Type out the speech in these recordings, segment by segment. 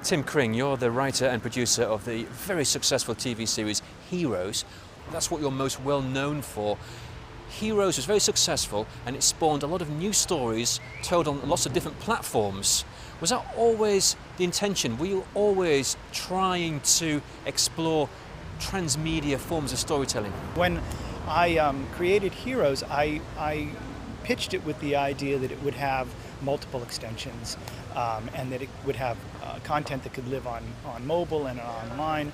Tim Kring, you're the writer and producer of the very successful TV series Heroes. That's what you're most well known for. Heroes was very successful and it spawned a lot of new stories told on lots of different platforms. Was that always the intention? Were you always trying to explore transmedia forms of storytelling? When I created Heroes, I pitched it with the idea that it would have multiple extensions and that it would have content that could live on mobile and online.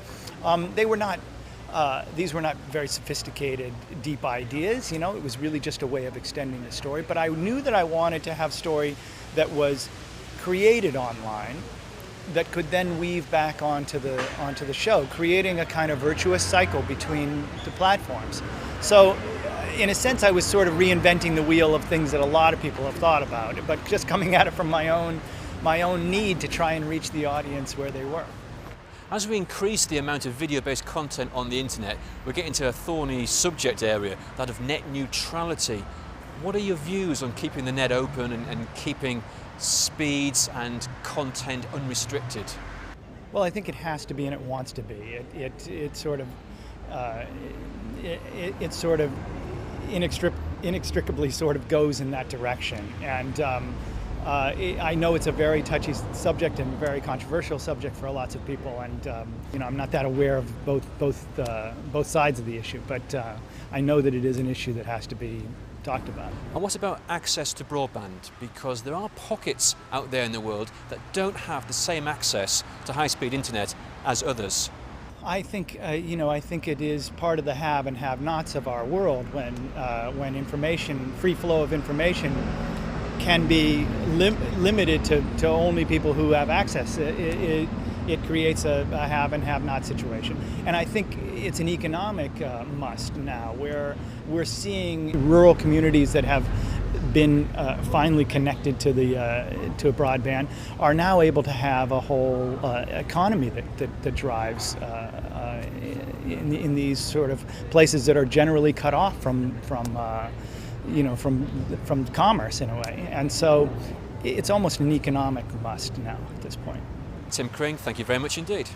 These were not very sophisticated, deep ideas, you know, it was really just a way of extending the story. But I knew that I wanted to have story that was created online that could then weave back onto the show, creating a kind of virtuous cycle between the platforms. So in a sense, I was sort of reinventing the wheel of things that a lot of people have thought about, but just coming at it from my own need to try and reach the audience where they were. As we increase the amount of video-based content on the internet, we're getting to a thorny subject area, that of net neutrality. What are your views on keeping the net open and keeping speeds and content unrestricted? Well, I think it has to be, and it wants to be. It sort of inextricably sort of goes in that direction. And I know it's a very touchy subject and very controversial subject for lots of people, and you know, I'm not that aware of both sides of the issue, but I know that it is an issue that has to be talked about. And what about access to broadband? Because there are pockets out there in the world that don't have the same access to high-speed internet as others. I think I think it is part of the have and have-nots of our world when information, free flow of information, can be limited to only people who have access. It creates a have and have-not situation. And I think it's an economic must now, where we're seeing rural communities that have been finally connected to a broadband are now able to have a whole economy that drives in these sort of places that are generally cut off from commerce in a way. And so it's almost an economic must now at this point. Tim Kring, thank you very much indeed.